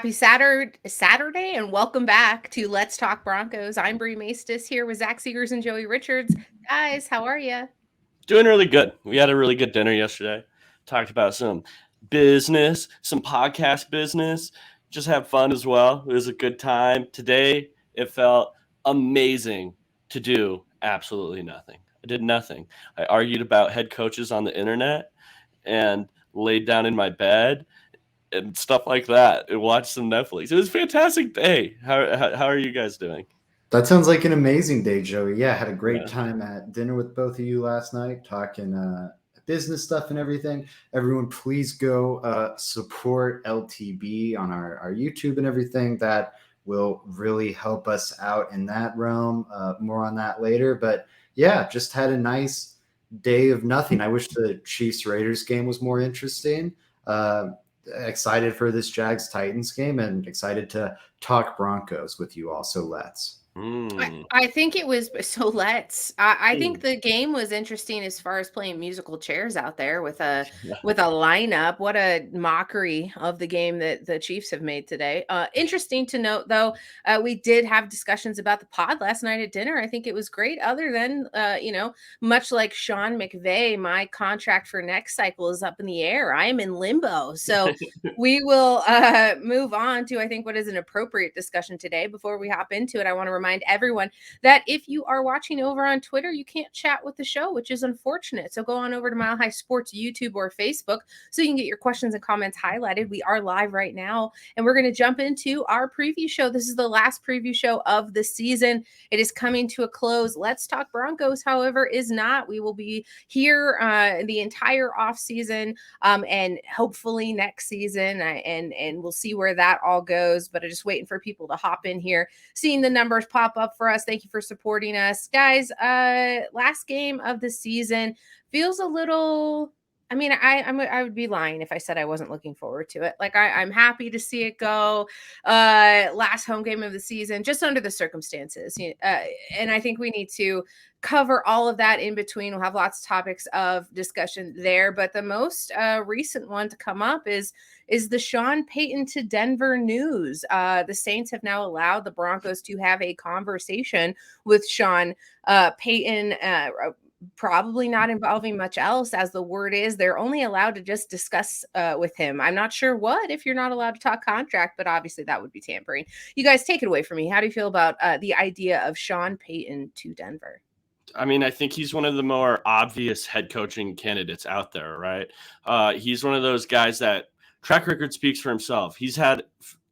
Happy Saturday, and welcome back to Let's Talk Broncos. I'm Bree Maestas here with Zach Seegers and Joey Richards. Guys, how are you? Doing really good. We had a really good dinner yesterday. Talked about some business, some podcast business. Just have fun as well. It was a good time. Today, it felt amazing to do absolutely nothing. I did nothing. I argued about head coaches on the internet and laid down in my bed and stuff like that and watched some Netflix. It was a fantastic day. How are you guys doing? That sounds like an amazing day, Joey. Yeah, I had a great Yeah. time at dinner with both of you last night, talking business stuff and everything. Everyone, please go support LTB on our YouTube and everything. That will really help us out in that realm. More on that later. But yeah, just had a nice day of nothing. I wish the Chiefs Raiders game was more interesting. Excited for this Jags Titans game and excited to talk Broncos with you all. So let's. I think it was so. I think the game was interesting as far as playing musical chairs out there with a lineup. What a mockery of the game that the Chiefs have made today. Interesting to note, though, we did have discussions about the pod last night at dinner. I think it was great. Other than much like Sean McVay, my contract for next cycle is up in the air. I am in limbo. So we will move on to, I think, what is an appropriate discussion today. Before we hop into it, I want to remind everyone that if you are watching over on Twitter, you can't chat with the show, which is unfortunate. So go on over to Mile High Sports YouTube or Facebook so you can get your questions and comments highlighted. We are live right now, and we're going to jump into our preview show. This is the last preview show of the season. It is coming to a close. Let's Talk Broncos, however, is not. We will be here the entire off season and hopefully next season, and we'll see where that all goes. But I'm just waiting for people to hop in here, seeing the numbers pop up for us. Thank you for supporting us, guys. Last game of the season feels a little. I mean, I would be lying if I said I wasn't looking forward to it. Like I'm happy to see it go. Last home game of the season, just under the circumstances, and I think we need to cover all of that in between. We'll have lots of topics of discussion there, but the most recent one to come up is the Sean Payton to Denver news. The Saints have now allowed the Broncos to have a conversation with Sean Payton, probably not involving much else. As the word is, they're only allowed to just discuss with him. I'm not sure what, if you're not allowed to talk contract, but obviously that would be tampering. You guys take it away from me. How do you feel about the idea of Sean Payton to Denver? I mean, I think he's one of the more obvious head coaching candidates out there, right? He's one of those guys that track record speaks for himself. He's had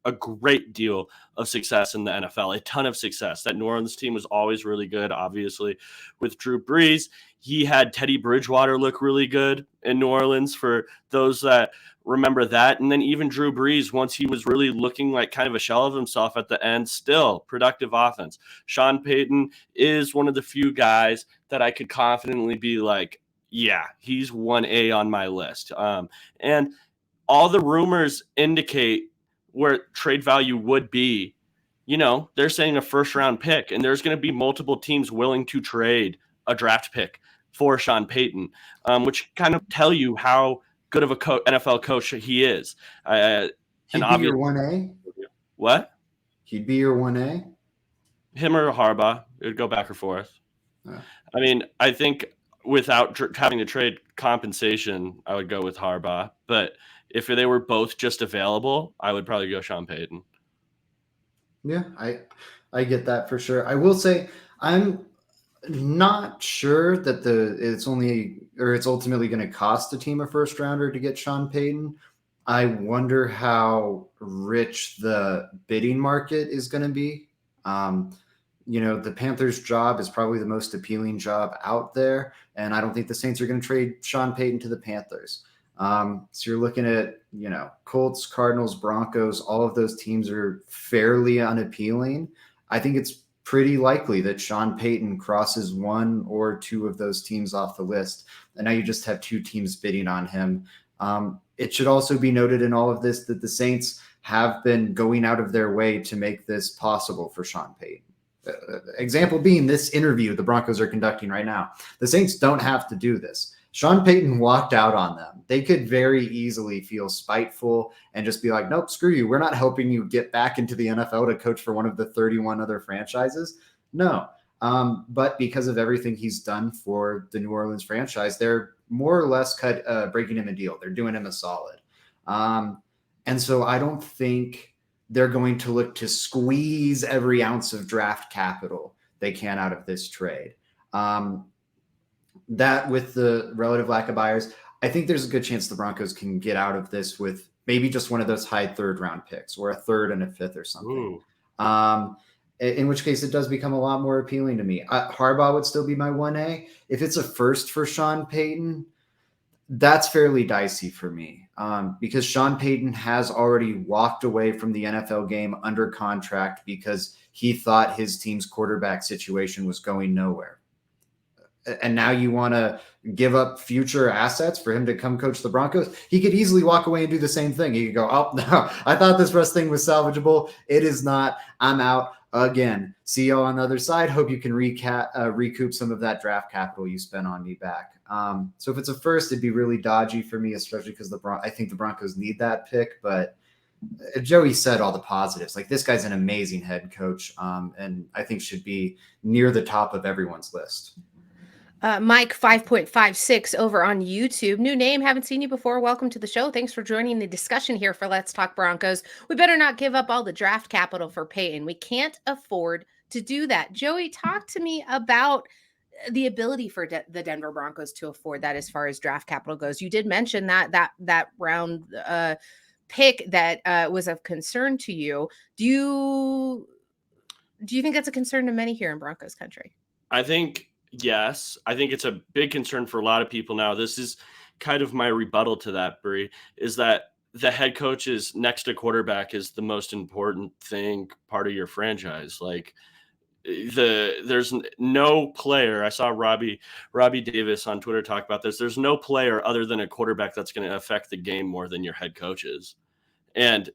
a great deal of success in the NFL, a ton of success. That New Orleans team was always really good, obviously, with Drew Brees. He had Teddy Bridgewater look really good in New Orleans, for those that remember that. And then even Drew Brees, once he was really looking like kind of a shell of himself at the end, still productive offense. Sean Payton is one of the few guys that I could confidently be like, yeah, he's 1A on my list. And all the rumors indicate where trade value would be. They're saying a first round pick, and there's going to be multiple teams willing to trade a draft pick for Sean Payton, which kind of tell you how good of a NFL coach he is. He'd be your 1A? What? He'd be your 1A? Him or Harbaugh. It would go back and forth. I mean, I think without having to trade compensation, I would go with Harbaugh. But if they were both just available, I would probably go Sean Payton. Yeah, I get that for sure. I will say I'm not sure that it's ultimately going to cost a team a first rounder to get Sean Payton. I wonder how rich the bidding market is going to be. The Panthers' job is probably the most appealing job out there, and I don't think the Saints are going to trade Sean Payton to the Panthers. So you're looking at, Colts, Cardinals, Broncos, all of those teams are fairly unappealing. I think it's pretty likely that Sean Payton crosses one or two of those teams off the list. And now you just have two teams bidding on him. It should also be noted in all of this that the Saints have been going out of their way to make this possible for Sean Payton. Example being this interview the Broncos are conducting right now. The Saints don't have to do this. Sean Payton walked out on them. They could very easily feel spiteful and just be like, nope, screw you. We're not helping you get back into the NFL to coach for one of the 31 other franchises. No. But because of everything he's done for the New Orleans franchise, they're more or less breaking him a deal. They're doing him a solid. And so I don't think they're going to look to squeeze every ounce of draft capital they can out of this trade. That with the relative lack of buyers, I think there's a good chance the Broncos can get out of this with maybe just one of those high third round picks or a third and a fifth or something. In which case it does become a lot more appealing to me. Harbaugh would still be my 1A. If it's a first for Sean Payton, that's fairly dicey for me because Sean Payton has already walked away from the NFL game under contract because he thought his team's quarterback situation was going nowhere. And now you want to give up future assets for him to come coach the Broncos? He could easily walk away and do the same thing. He could go, oh, no, I thought this Russ thing was salvageable. It is not. I'm out again. See you on the other side. Hope you can recoup some of that draft capital you spent on me back. So if it's a first, it'd be really dodgy for me, especially because I think the Broncos need that pick. But Joey said all the positives. Like, this guy's an amazing head coach, and I think should be near the top of everyone's list. Mike 5.56 over on YouTube. New name, haven't seen you before. Welcome to the show. Thanks for joining the discussion here for Let's Talk Broncos. We better not give up all the draft capital for Payton. We can't afford to do that. Joey, talk to me about the ability for the Denver Broncos to afford that as far as draft capital goes. You did mention that round pick that was of concern to you. Do you think that's a concern to many here in Broncos country? I think yes. I think it's a big concern for a lot of people now. This is kind of my rebuttal to that, Bree, is that the head coach is next to quarterback is the most important thing, part of your franchise. Like, there's no player. I saw Robbie Davis on Twitter talk about this. There's no player other than a quarterback that's going to affect the game more than your head coaches. And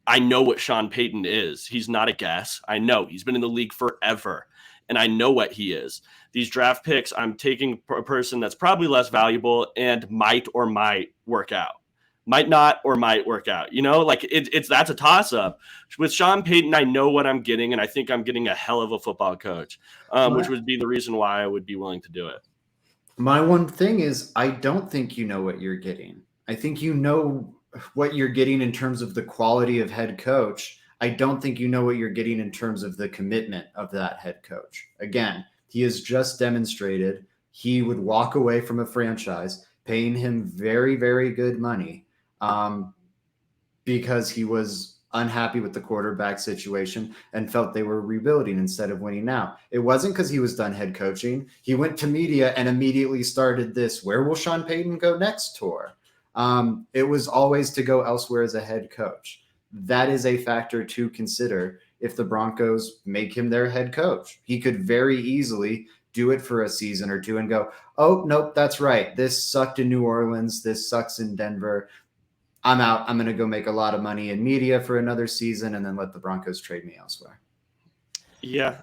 I know what Sean Payton is. He's not a guess. I know he's been in the league forever. And I know what he is. These draft picks, I'm taking a person that's probably less valuable and might work out. Might not or might work out. You know, like that's a toss-up. With Sean Payton, I know what I'm getting, and I think I'm getting a hell of a football coach, which would be the reason why I would be willing to do it. My one thing is, I don't think you know what you're getting. I think you know what you're getting in terms of the quality of head coach. I don't think you know what you're getting in terms of the commitment of that head coach. Again, he has just demonstrated he would walk away from a franchise paying him very, very good money because he was unhappy with the quarterback situation and felt they were rebuilding instead of winning now. It wasn't because he was done head coaching. He went to media and immediately started this, where will Sean Payton go next tour? It was always to go elsewhere as a head coach. That is a factor to consider if the Broncos make him their head coach. He could very easily do it for a season or two and go, oh, nope, that's right. This sucked in New Orleans. This sucks in Denver. I'm out. I'm going to go make a lot of money in media for another season and then let the Broncos trade me elsewhere. Yeah.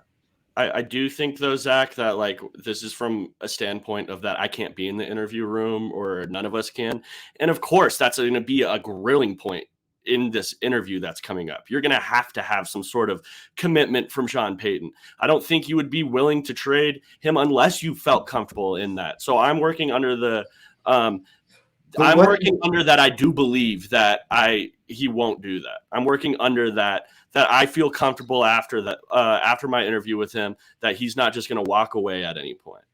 I do think, though, Zach, that like this is from a standpoint of that I can't be in the interview room, or none of us can. And of course, that's going to be a grilling point in this interview that's coming up. You're going to have some sort of commitment from Sean Payton. I don't think you would be willing to trade him unless you felt comfortable in that. So I'm working under the under that. I do believe that he won't do that. I'm working under that I feel comfortable after that, after my interview with him, that he's not just going to walk away at any point.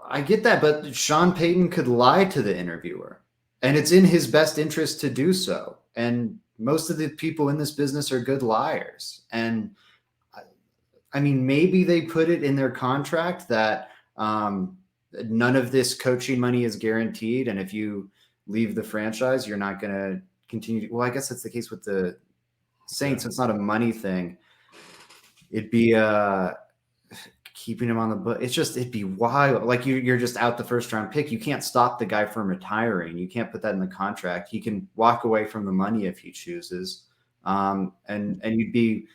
I get that, but Sean Payton could lie to the interviewer, and it's in his best interest to do so. And most of the people in this business are good liars. And I mean, maybe they put it in their contract that none of this coaching money is guaranteed. And if you leave the franchise, you're not going to continue. Well, I guess that's the case with the Saints. It's not a money thing. It'd be keeping him on the book. It'd be wild. Like you're just out the first round pick. You can't stop the guy from retiring. You can't put that in the contract. He can walk away from the money if he chooses. And you'd be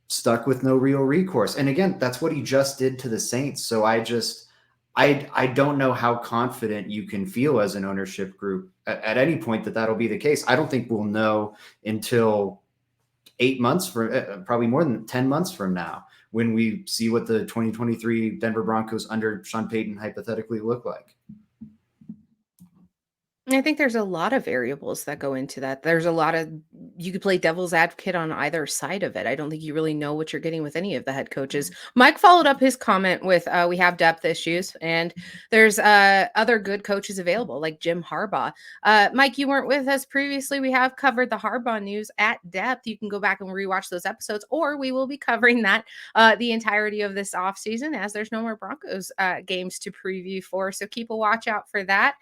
stuck with no real recourse. And again, that's what he just did to the Saints. So I don't know how confident you can feel as an ownership group at any point that that'll be the case. I don't think we'll know until 8 months from probably more than 10 months from now when we see what the 2023 Denver Broncos under Sean Payton hypothetically look like. I think there's a lot of variables that go into that. There's a lot of you could play devil's advocate on either side of it. I don't think you really know what you're getting with any of the head coaches. Mike followed up his comment with we have depth issues and there's other good coaches available like Jim Harbaugh. Mike, you weren't with us previously. We have covered the Harbaugh news at depth. You can go back and rewatch those episodes, or we will be covering that the entirety of this offseason as there's no more Broncos games to preview for. So keep a watch out for that.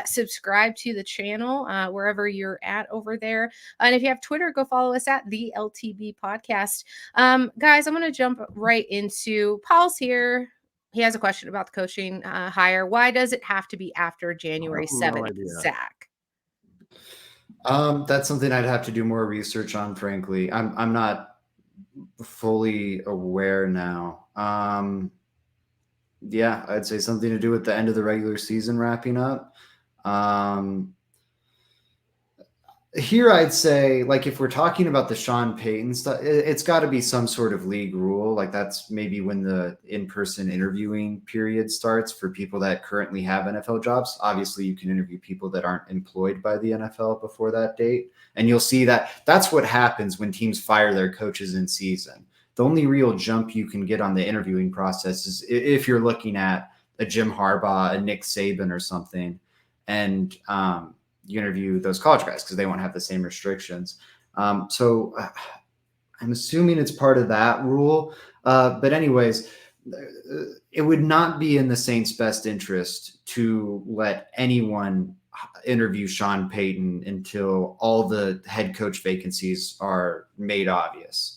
Subscribe to the channel wherever you're at over there. And if you have Twitter, go follow us at the LTB podcast. Guys, I'm going to jump right into Paul's here. He has a question about the coaching hire. Why does it have to be after January 7th, Zach? That's something I'd have to do more research on, frankly. I'm not fully aware now. Yeah, I'd say something to do with the end of the regular season wrapping up. Here I'd say, like, if we're talking about the Sean Payton stuff, it's got to be some sort of league rule. Like, that's maybe when the in-person interviewing period starts for people that currently have NFL jobs. Obviously, you can interview people that aren't employed by the NFL before that date. And you'll see that that's what happens when teams fire their coaches in season. The only real jump you can get on the interviewing process is if you're looking at a Jim Harbaugh, a Nick Saban or something, and you interview those college guys because they won't have the same restrictions. So I'm assuming it's part of that rule. But anyways, it would not be in the Saints' best interest to let anyone interview Sean Payton until all the head coach vacancies are made obvious.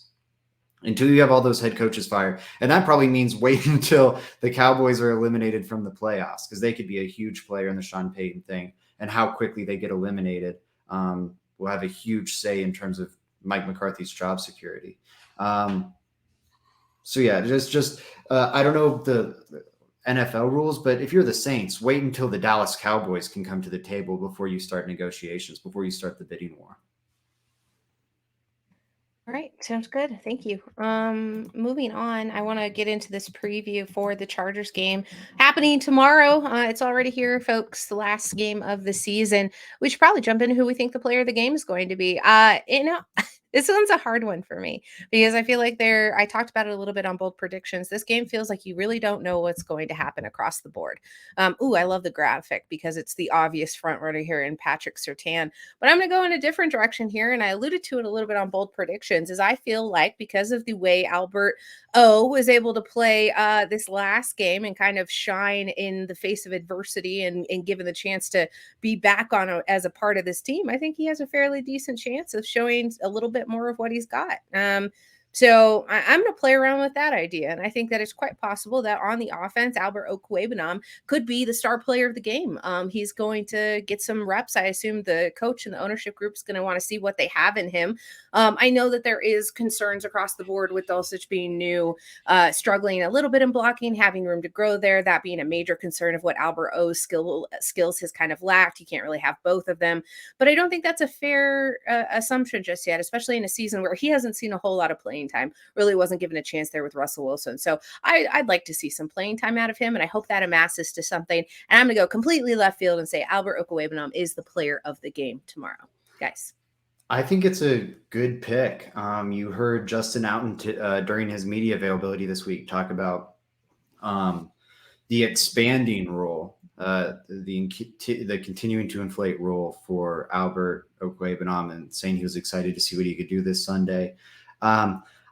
Until you have all those head coaches fired. And that probably means wait until the Cowboys are eliminated from the playoffs, because they could be a huge player in the Sean Payton thing. And how quickly they get eliminated will have a huge say in terms of Mike McCarthy's job security. So yeah, just I don't know the NFL rules, but if you're the Saints, wait until the Dallas Cowboys can come to the table before you start negotiations, before you start the bidding war. All right, sounds good. Thank you. Moving on, I want to get into this preview for the Chargers game happening tomorrow. It's already here, folks. The last game of the season. We should probably jump into who we think the player of the game is going to be. This one's a hard one for me because I feel like I talked about it a little bit on bold predictions. This game feels like you really don't know what's going to happen across the board. I love the graphic because it's the obvious front runner here in Patrick Surtain. But I'm going to go in a different direction here, and I alluded to it a little bit on bold predictions, is I feel like because of the way Albert O was able to play this last game and kind of shine in the face of adversity and given the chance to be back on as a part of this team, I think he has a fairly decent chance of showing a little bit more of what he's got. So I'm going to play around with that idea. And I think that it's quite possible that on the offense, Albert Okwuegbunam could be the star player of the game. He's going to get some reps. I assume the coach and the ownership group is going to want to see what they have in him. I know that there is concerns across the board with Dulcich being new, struggling a little bit in blocking, having room to grow there, that being a major concern of what Albert O's skills has kind of lacked. You can't really have both of them. But I don't think that's a fair assumption just yet, especially in a season where he hasn't seen a whole lot of playing time, really wasn't given a chance there with Russell Wilson. So I'd like to see some playing time out of him, and I hope that amasses to something. And I'm going to go completely left field and say Albert Okwuegbunam is the player of the game tomorrow. Guys. I think it's a good pick. You heard Justin Outen during his media availability this week talk about the expanding role, the continuing to inflate role for Albert Okwuegbunam, and saying he was excited to see what he could do this Sunday.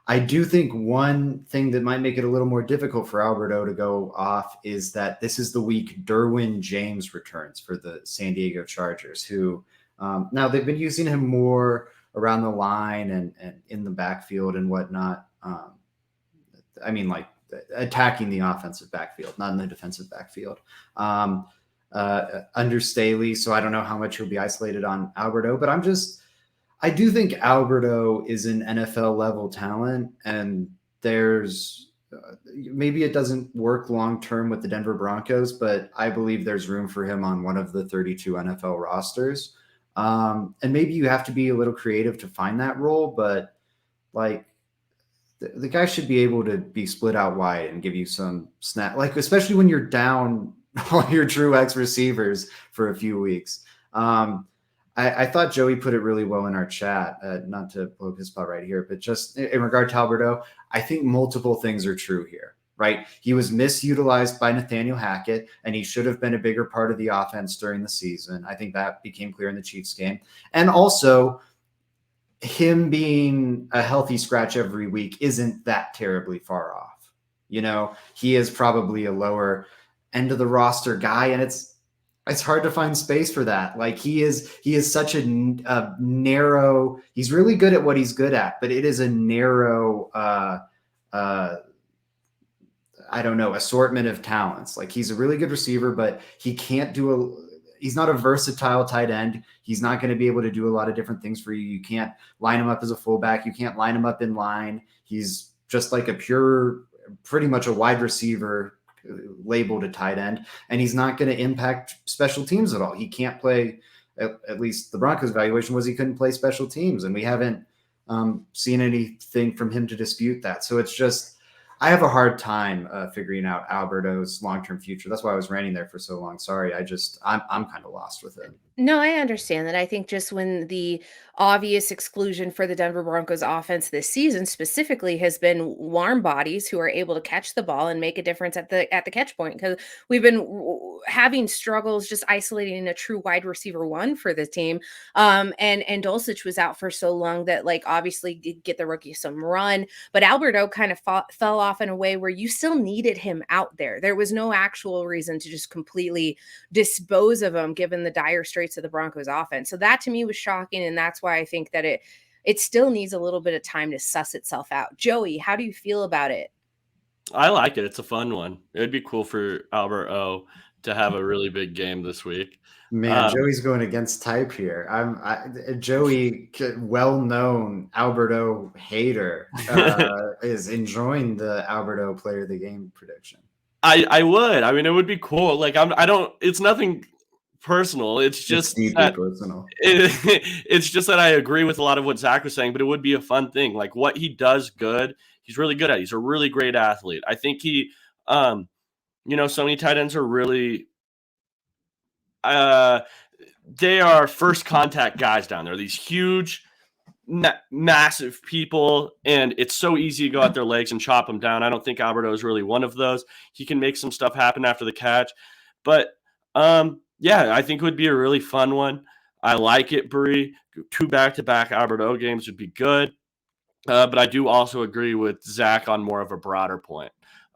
I do think one thing that might make it a little more difficult for Albert O to go off is that this is the week Derwin James returns for the San Diego Chargers, who now they've been using him more around the line and in the backfield and whatnot. I mean, like attacking the offensive backfield, not in the defensive backfield. Under Staley, so I don't know how much he'll be isolated on Albert O, but I do think Albert O is an NFL level talent, and there's maybe it doesn't work long term with the Denver Broncos, but I believe there's room for him on one of the 32 NFL rosters. And maybe you have to be a little creative to find that role, but like the guy should be able to be split out wide and give you some snap, like especially when you're down all your true X receivers for a few weeks. I thought Joey put it really well in our chat, not to blow up his spot right here, but just in regard to Alberto, I think multiple things are true here, right? He was misutilized by Nathaniel Hackett, and he should have been a bigger part of the offense during the season. I think that became clear in the Chiefs game. And also, him being a healthy scratch every week isn't that terribly far off. You know, he is probably a lower end of the roster guy, and it's hard to find space for that. Like he is such a narrow, he's really good at what he's good at, but it is a narrow, I don't know, assortment of talents. Like he's a really good receiver, but he can't he's not a versatile tight end. He's not going to be able to do a lot of different things for you. You can't line him up as a fullback. You can't line him up in line. He's just like pretty much a wide receiver labeled a tight end, and he's not going to impact special teams at all. He can't play, at least the Broncos evaluation was he couldn't play special teams, and we haven't seen anything from him to dispute that. So it's just, I have a hard time figuring out Alberto's long-term future. That's why I was ranting there for so long. Sorry. I'm kind of lost with it. No, I understand that. I think just when the obvious exclusion for the Denver Broncos offense this season specifically has been warm bodies who are able to catch the ball and make a difference at the catch point, because we've been having struggles just isolating a true wide receiver one for the team. And Dulcich was out for so long that, like, obviously did get the rookie some run, but Alberto kind of fell off in a way where you still needed him out there. There was no actual reason to just completely dispose of him given the dire straits of the Broncos offense. So that to me was shocking, and that's why I think that it still needs a little bit of time to suss itself out. Joey, how do you feel about it? I like it. It's a fun one. It would be cool for Albert O to have a really big game this week. Man, Joey's going against type here. Joey, well-known Alberto hater, is enjoying the Alberto player of the game prediction. I would. I mean, it would be cool. Like it's nothing personal. It's just that personal. It's just that I agree with a lot of what Zach was saying, but it would be a fun thing. Like what he does good, he's really good at. He's a really great athlete. I think he, so many tight ends are really, they are first contact guys down there. These huge, massive people, and it's so easy to go at their legs and chop them down. I don't think Alberto is really one of those. He can make some stuff happen after the catch, but yeah, I think it would be a really fun one. I like it, Bree. 2 back-to-back Alberto games would be good, but I do also agree with Zach on more of a broader point.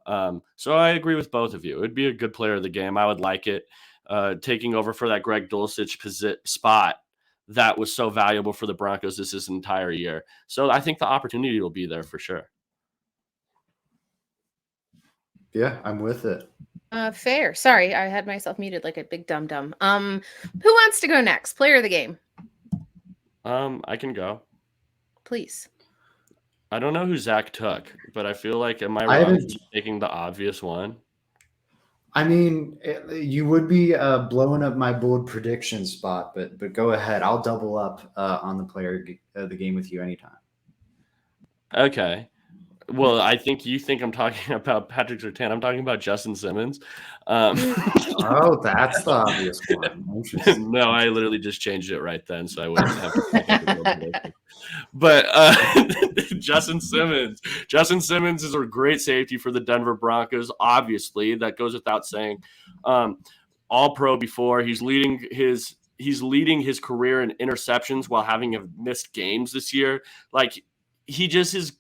So I agree with both of you. It'd be a good player of the game. I would like it, taking over for that Greg Dulcich spot that was so valuable for the Broncos this entire year. So I think the opportunity will be there for sure. Yeah, I'm with it. Fair. Sorry, I had myself muted like a big dum-dum. Who wants to go next? Player of the game. I can go. Please. I don't know who Zach took, but I feel like, am I wrong for taking the obvious one? I mean, you would be blowing up my bold prediction spot, but go ahead. I'll double up on the player of the game with you anytime. Okay. Well, I think you think I'm talking about Patrick Surtain. I'm talking about Justin Simmons. Oh, that's the obvious one. No, I literally just changed it right then, so I wouldn't have to. But Justin Simmons. Justin Simmons is a great safety for the Denver Broncos. Obviously, that goes without saying. All pro before. He's leading his career in interceptions while having missed games this year. Like, he just is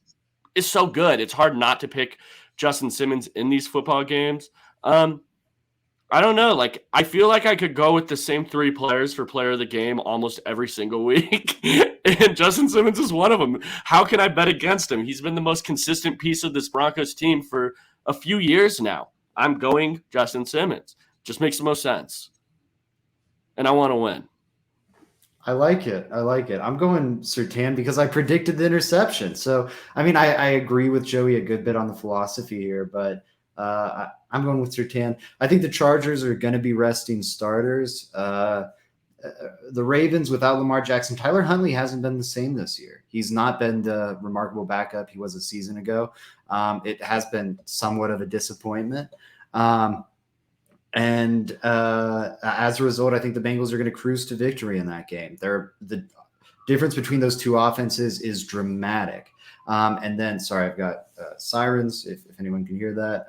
so good. It's hard not to pick Justin Simmons in these football games. I don't know. Like, I feel like I could go with the same 3 players for player of the game almost every single week. And Justin Simmons is one of them. How can I bet against him? He's been the most consistent piece of this Broncos team for a few years now. I'm going Justin Simmons. Just makes the most sense. And I want to win. I like it. I'm going Surtain because I predicted the interception. So, I mean, I agree with Joey a good bit on the philosophy here, but I'm going with Surtain. I think the Chargers are going to be resting starters. The Ravens without Lamar Jackson, Tyler Huntley hasn't been the same this year. He's not been the remarkable backup he was a season ago. It has been somewhat of a disappointment. And as a result, I think the Bengals are going to cruise to victory in that game. The difference between those two offenses is dramatic. And then, sorry, I've got sirens, if anyone can hear that.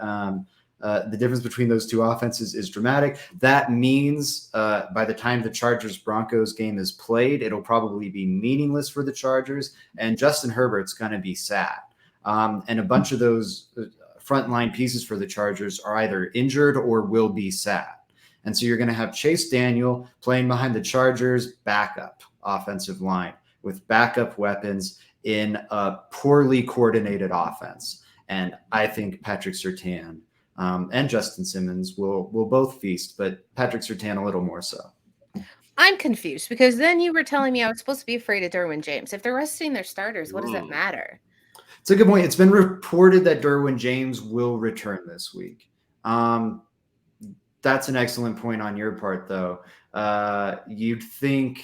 The difference between those two offenses is dramatic. That means by the time the Chargers-Broncos game is played, it'll probably be meaningless for the Chargers, and Justin Herbert's going to be sad. And a bunch of those frontline pieces for the Chargers are either injured or will be sad. And so you're going to have Chase Daniel playing behind the Chargers' backup offensive line with backup weapons in a poorly coordinated offense. And I think Patrick Surtain and Justin Simmons will both feast, but Patrick Surtain a little more so. I'm confused because then you were telling me I was supposed to be afraid of Derwin James. If they're resting their starters, what does that matter? It's a good point. It's been reported that Derwin James will return this week. That's an excellent point on your part, though. You'd think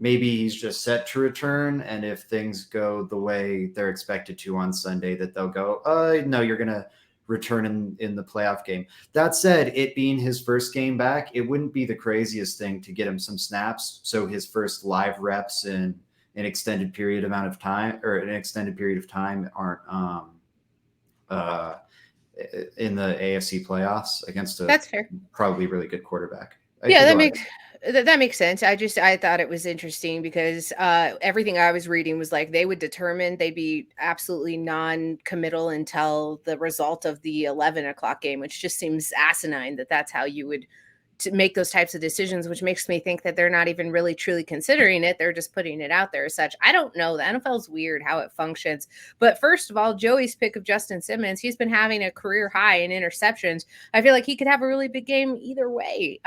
maybe he's just set to return, and if things go the way they're expected to on Sunday, that they'll go, no, you're going to return in the playoff game. That said, it being his first game back, it wouldn't be the craziest thing to get him some snaps. So his first live reps in an extended period of time aren't in the AFC playoffs against That's fair. Probably really good quarterback. That makes sense. I thought it was interesting because everything I was reading was like they'd be absolutely non-committal until the result of the 11 o'clock game, which just seems asinine that's how you would to make those types of decisions, which makes me think that they're not even really truly considering it. They're just putting it out there as such. I don't know. The NFL's weird how it functions. But first of all, Joey's pick of Justin Simmons, he's been having a career high in interceptions. I feel like he could have a really big game either way.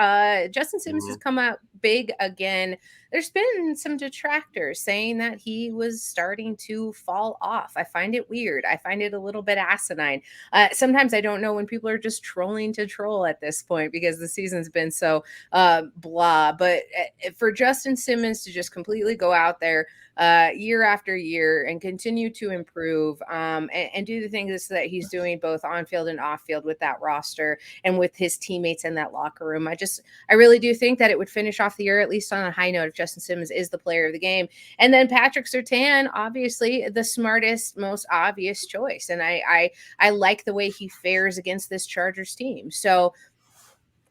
Justin Simmons has come out big again. There's been some detractors saying that he was starting to fall off. I find it weird. I find it a little bit asinine. Sometimes I don't know when people are just trolling to troll at this point because the season's been so blah. But for Justin Simmons to just completely go out there year after year and continue to improve and do the things that he's doing both on field and off field with that roster and with his teammates in that locker room, I really do think that it would finish off the year at least on a high note if Justin Simmons is the player of the game. And then Patrick Surtain, obviously the smartest, most obvious choice. And I like the way he fares against this Chargers team. So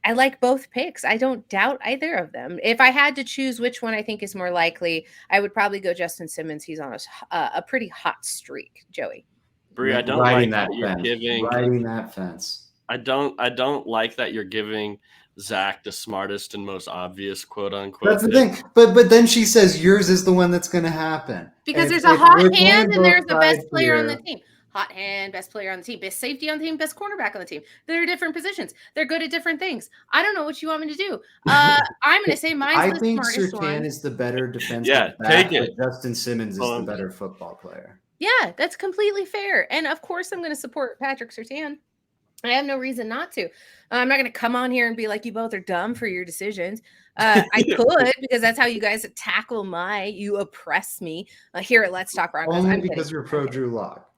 I like both picks. I don't doubt either of them. If I had to choose which one I think is more likely, I would probably go Justin Simmons. He's on a pretty hot streak, Joey. Bree, I don't riding like that fence. Riding that fence. I don't like that you're giving Zach the smartest and most obvious quote unquote. That's the thing. But then she says yours is the one that's going to happen. Because there's a hot hand and there's the best player on the team. Hot hand, best player on the team, best safety on the team, best cornerback on the team. They're different positions. They're good at different things. I don't know what you want me to do. I'm going to say mine's the smartest one. I think Surtain is the better defensive back, take it. Justin Simmons is the better football player. Yeah, that's completely fair. And of course, I'm going to support Patrick Surtain. I have no reason not to. I'm not going to come on here and be like, you both are dumb for your decisions. I could, because that's how you guys tackle you oppress me here at Let's Talk Broncos. Only because you're pro Drew Lock.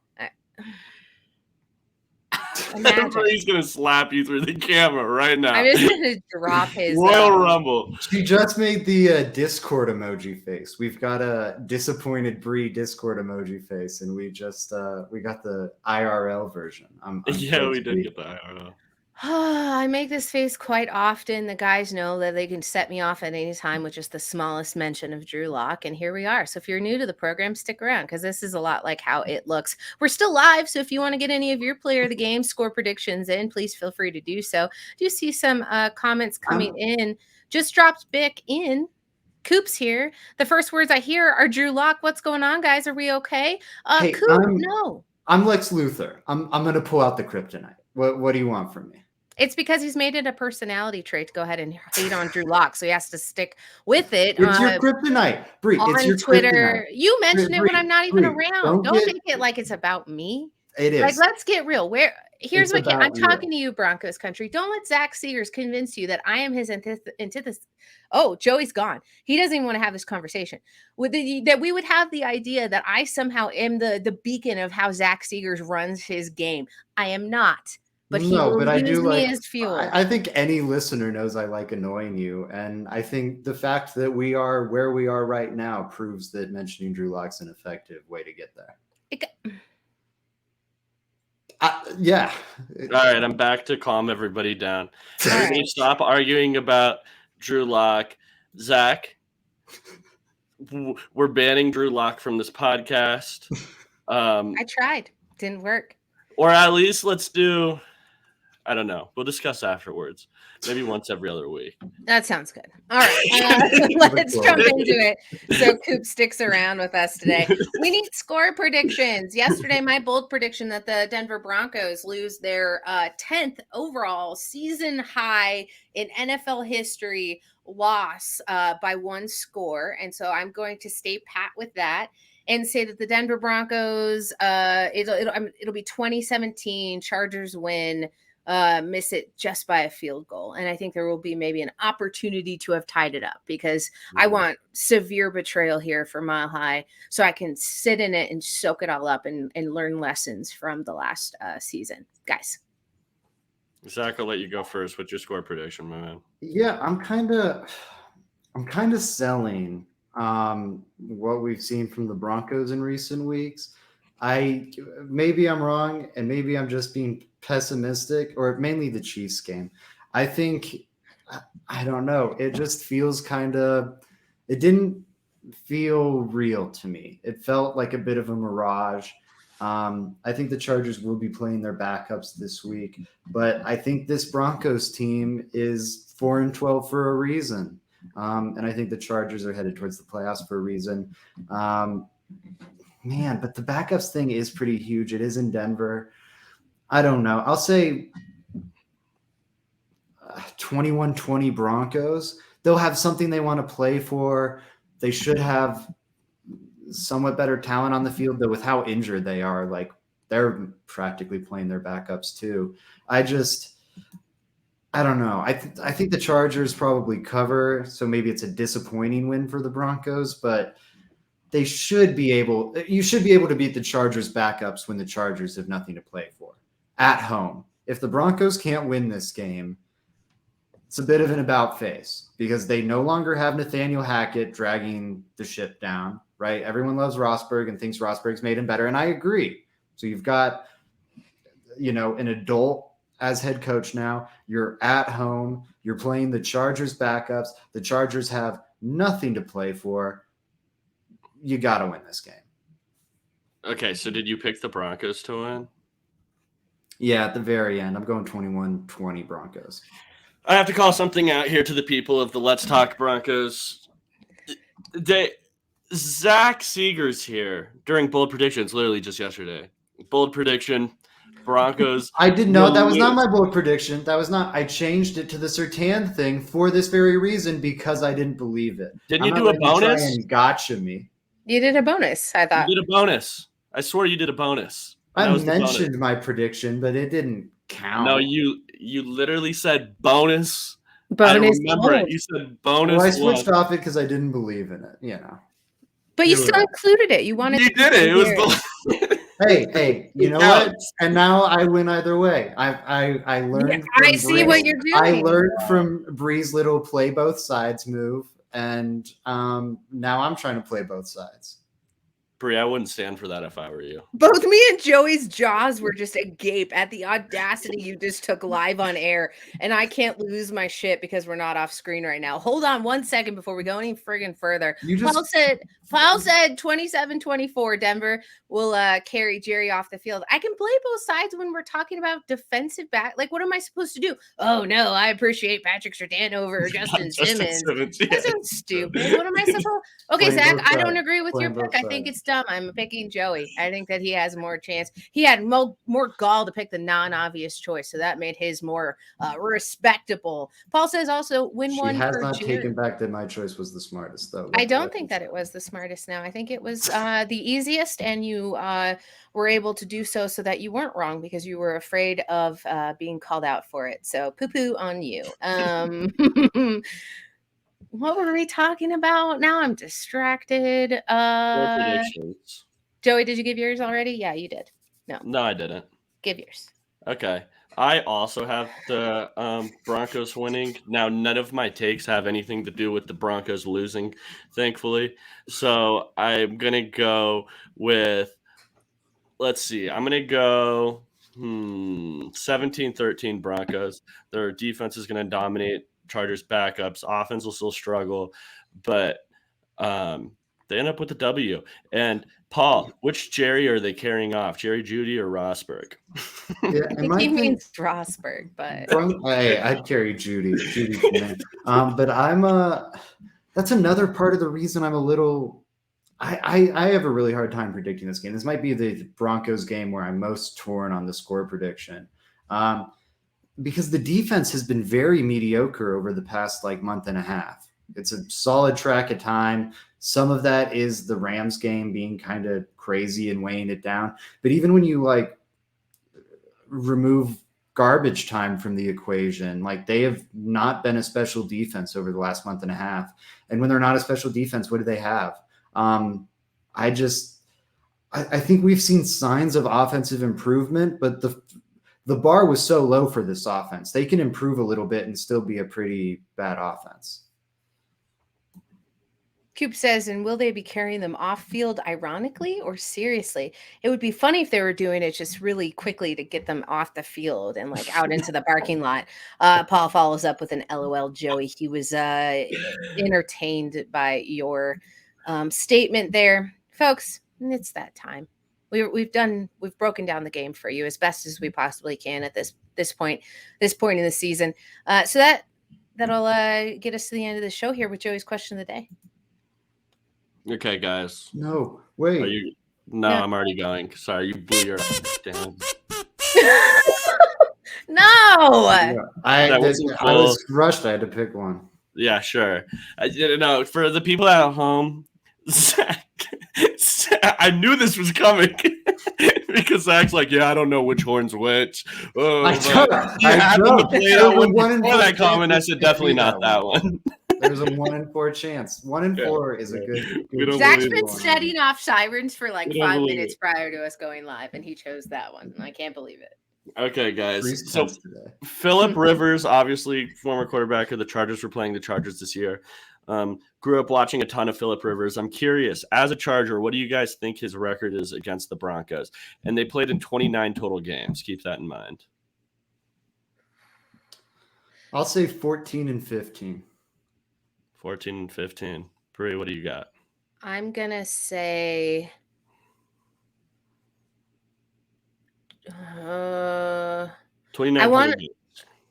He's going to slap you through the camera right now. I'm just going to drop his Royal Rumble. She just made the Discord emoji face. We've got a disappointed Bree Discord emoji face, and we just we got the IRL version. We did get the IRL. I make this face quite often. The guys know that they can set me off at any time with just the smallest mention of Drew Lock. And here we are. So if you're new to the program, stick around because this is a lot like how it looks. We're still live. So if you want to get any of your player of the game score predictions in, please feel free to do so. Do you see some comments coming in? Just dropped Bick in. Coop's here. The first words I hear are Drew Lock. What's going on, guys? Are we okay? Hey, Coop, no. I'm Lex Luthor. I'm going to pull out the kryptonite. What do you want from me? It's because he's made it a personality trait to go ahead and hate on Drew Lock, so he has to stick with it. It's your kryptonite, Bree. It's On your kryptonite. Twitter, you mention it when I'm not even Bree, around. Don't make it like it's about me. It Like, is. let's get real. Here's It's what I'm about you. talking to you, Broncos country. Don't let Zach Seegers convince you that I am his antithesis. Oh, Joey's gone. He doesn't even want to have this conversation. That we would have the idea that I somehow am the beacon of how Zach Seegers runs his game. I am not. But he will use me as fuel. I think any listener knows I like annoying you. And I think the fact that we are where we are right now proves that mentioning Drew Lock's an effective way to get there. Yeah. All right, I'm back to calm everybody down. Everybody stop arguing about Drew Lock. Zach, we're banning Drew Lock from this podcast. I tried. Didn't work. Or at least let's do, I don't know. We'll discuss afterwards. Maybe once every other week. That sounds good. All right. Let's jump into it. So Coop sticks around with us today. We need score predictions. Yesterday, my bold prediction that the Denver Broncos lose their 10th overall season high in NFL history loss by 1 score. And so I'm going to stay pat with that and say that the Denver Broncos, it'll be 2017, Chargers win. Miss it just by a field goal. And I think there will be maybe an opportunity to have tied it up because I want severe betrayal here for Mile High so I can sit in it and soak it all up and learn lessons from the last season. Guys. Zach, I'll let you go first. What's your score prediction, my man? Yeah, I'm kind of selling what we've seen from the Broncos in recent weeks. Maybe I'm wrong, and maybe I'm just being pessimistic, or mainly the Chiefs game. I don't know. It just feels it didn't feel real to me. It felt like a bit of a mirage. I think the Chargers will be playing their backups this week, but I think this Broncos team is 4-12 for a reason. And I think the Chargers are headed towards the playoffs for a reason. Man, but the backups thing is pretty huge. It is in Denver. I don't know. I'll say 21-20 Broncos. They'll have something they want to play for. They should have somewhat better talent on the field, though with how injured they are, like they're practically playing their backups too. I don't know. I think the Chargers probably cover, so maybe it's a disappointing win for the Broncos, but you should be able to beat the Chargers backups when the Chargers have nothing to play for at home. If the Broncos can't win this game, it's a bit of an about face because they no longer have Nathaniel Hackett dragging the ship down, right? Everyone loves Rosberg and thinks Rosberg's made him better, and I agree. So you've got, an adult as head coach now. You're at home. You're playing the Chargers backups. The Chargers have nothing to play for. You got to win this game. Okay, so did you pick the Broncos to win? Yeah, at the very end. I'm going 21-20 Broncos. I have to call something out here to the people of the Let's Talk Broncos. Zach Seegers here during bold predictions, literally just yesterday. Bold prediction, Broncos. I didn't know. That was not my bold prediction. That was not. I changed it to the Surtain thing for this very reason because I didn't believe it. Didn't you do a bonus? Try and gotcha me. You did a bonus, I thought. You did a bonus. I swear you did a bonus. I mentioned my prediction, but it didn't count. No, you literally said bonus. Bonus. I remember it. You said bonus. Well, I switched off it because I didn't believe in it. But you still included it. You wanted. You did it. It was. Hey, you know what? And now I win either way. I learned. Yeah, I see what you're doing. I learned from Bree's little play both sides move, and now I'm trying to play both sides. Bree, I wouldn't stand for that if I were you. Both me and Joey's jaws were just agape at the audacity you just took live on air, and I can't lose my shit because we're not off screen right now. Hold on 1 second before we go any friggin' further. Paul said 27-24 Denver will carry Jerry off the field. I can play both sides when we're talking about defensive back. Like, what am I supposed to do? Oh, no, I appreciate Patrick Surtain over Justin Simmons. That sounds stupid. What am I supposed to? Okay, Zach, I don't agree with your pick. I think it's dumb. I'm picking Joey. I think that he has more chance. He had more gall to pick the non-obvious choice, so that made his more respectable. Paul says also win one. She has for not Jerry. taken back that my choice was the smartest, though. I don't think that it was the smartest now. I think it was the easiest, and you were able to do so that you weren't wrong because you were afraid of being called out for it. So poo-poo on you. What were we talking about? Now I'm distracted. Predictions. Joey, did you give yours already? Yeah, you did. No, I didn't. Give yours. Okay. I also have the Broncos winning. Now, none of my takes have anything to do with the Broncos losing, thankfully. So I'm going to go with, let's see, I'm going to go 17-13 Broncos. Their defense is going to dominate Chargers backups. Offense will still struggle, but they end up with a W. And Paul, which Jerry are they carrying off? Jerry Jeudy or Rosberg? Yeah, I think he means Rosberg, but I'd carry Jeudy. But I'm that's another part of the reason I'm a little. I have a really hard time predicting this game. This might be the Broncos game where I'm most torn on the score prediction, because the defense has been very mediocre over the past month and a half. It's a solid track of time. Some of that is the Rams game being kind of crazy and weighing it down. But even when you remove garbage time from the equation, they have not been a special defense over the last month and a half. And when they're not a special defense, what do they have? I think we've seen signs of offensive improvement, but the bar was so low for this offense. They can improve a little bit and still be a pretty bad offense. Coop says, and will they be carrying them off field ironically or seriously? It would be funny if they were doing it just really quickly to get them off the field and out into the parking lot. Paul follows up with an LOL, Joey. He was entertained by your statement there. Folks, it's that time. We've broken down the game for you as best as we possibly can at this point in the season. So that'll get us to the end of the show here with Joey's question of the day. Okay, guys. No, wait. I'm already going. Sorry, you blew your down. No. Yeah, I was rushed. I had to pick one. Yeah, sure. For the people at home, I knew this was coming because Zach's I don't know which horn's which. I happened to play that one before that comment. I said definitely not that one. There's a 1 in 4 chance. 1 in 4 is a good Zach's been setting off sirens for 5 minutes prior to us going live, and he chose that one. I can't believe it. Okay, guys. So Phillip Rivers, obviously former quarterback of the Chargers. We're playing the Chargers this year. Grew up watching a ton of Phillip Rivers. I'm curious, as a Charger, what do you guys think his record is against the Broncos? And they played in 29 total games. Keep that in mind. I'll say 14-15. 14-15. Bree, what do you got? I'm gonna say 29.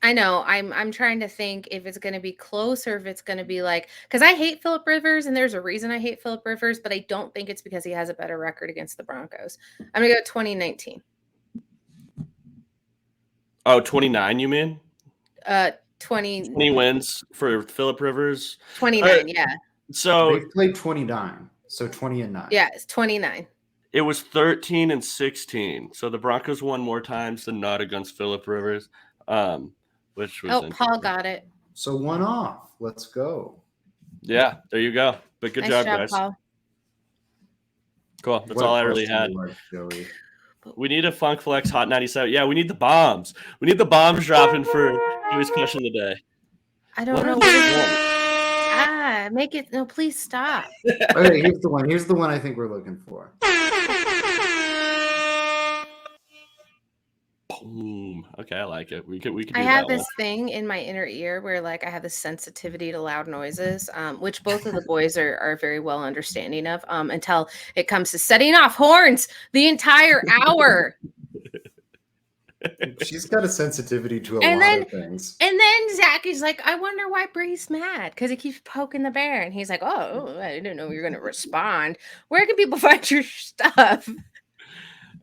I know. I'm trying to think if it's gonna be close or if it's gonna be because I hate Phillip Rivers, and there's a reason I hate Phillip Rivers, but I don't think it's because he has a better record against the Broncos. I'm gonna go 2019. Oh, 29, you mean? 20 wins for Phillip Rivers. 29, yeah. So they played 29, so 20-9. Yeah, it's 29. It was 13-16. So the Broncos won more times than not against Phillip Rivers. Which was Paul got it. So 1 off. Let's go. Yeah, there you go. But good job, guys. Paul. Cool. That's all I really had. We need a Funk Flex Hot 97. Yeah, we need the bombs. We need the bombs dropping for Joey's question of the day. I don't know. Make it. No, please stop. Okay, here's the one. Here's the one I think we're looking for. Okay, I like it. We could I do have that one. this thing in my inner ear where, like, I have this sensitivity to loud noises, which both of the boys are very well understanding of, until it comes to setting off horns the entire hour. She's got a sensitivity to a And lot then of things. Zach is like, I wonder why Bree's mad because he keeps poking the bear. And he's like, oh, I didn't know you were going to respond. Where can people find your stuff?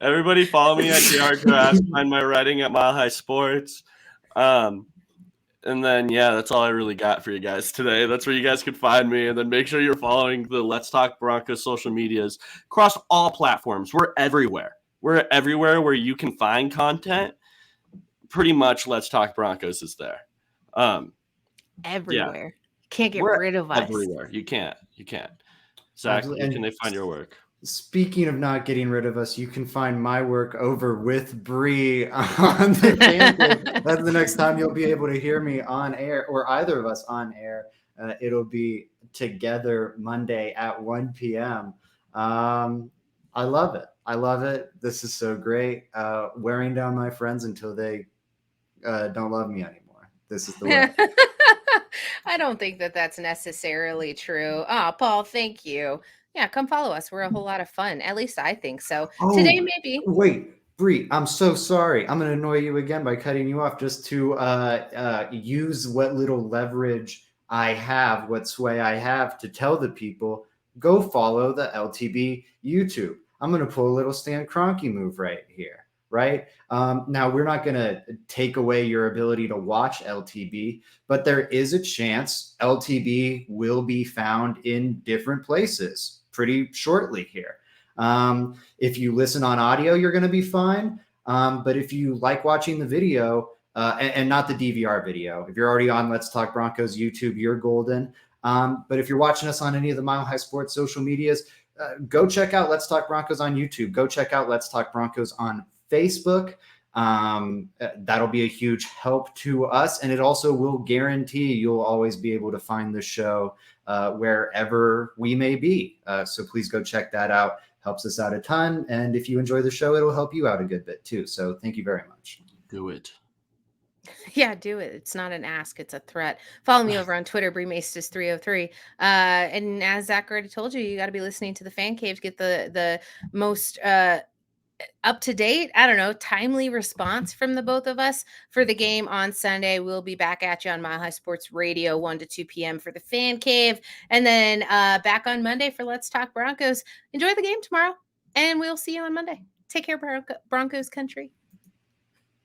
Everybody follow me at JR Grass. Find my writing at Mile High Sports. And then, yeah, that's all I really got for you guys today. That's where you guys can find me. And then make sure you're following the Let's Talk Broncos social medias across all platforms. We're everywhere. We're everywhere where you can find content. Pretty much Let's Talk Broncos is there. Everywhere. Yeah. Can't get We're rid of us. Everywhere. You can't. Zach, where can they find your work? Speaking of not getting rid of us, you can find my work over with Bree on the Fan. That's the next time you'll be able to hear me on air, or either of us on air. It'll be together Monday at 1 p.m. I love it. This is so great. Wearing down my friends until they don't love me anymore. This is the way. I don't think that that's necessarily true. Oh, Paul, thank you. Yeah, come follow us. We're a whole lot of fun. At least I think so. Today, maybe. Wait, Bree, I'm so sorry. I'm going to annoy you again by cutting you off just to use what little leverage I have, what sway I have to tell the people, go follow the LTB YouTube. I'm going to pull a little Stan Kroenke move right here, right? Now, we're not going to take away your ability to watch LTB, but there is a chance LTB will be found in different places pretty shortly here. If you listen on audio, you're going to be fine. But if you like watching the video and not the DVR video, if you're already on Let's Talk Broncos YouTube, you're golden. But if you're watching us on any of the Mile High Sports social medias, go check out Let's Talk Broncos on YouTube. Go check out Let's Talk Broncos on Facebook. That'll be a huge help to us. And it also will guarantee you'll always be able to find the show wherever we may be. So please go check that out. Helps us out a ton. And if you enjoy the show, it'll help you out a good bit too. So thank you very much. Do it. Yeah, do it. It's not an ask, it's a threat. Follow me over on Twitter, BreeMaestas303. And as Zach already told you, you got to be listening to the Fan Cave to get the most up to date, I don't know, timely response from the both of us for the game on Sunday. We'll be back at you on Mile High Sports Radio 1 to 2 p.m. for the Fan Cave, and then back on Monday for Let's Talk Broncos. Enjoy the game tomorrow, and we'll see you on Monday. Take care, Broncos country.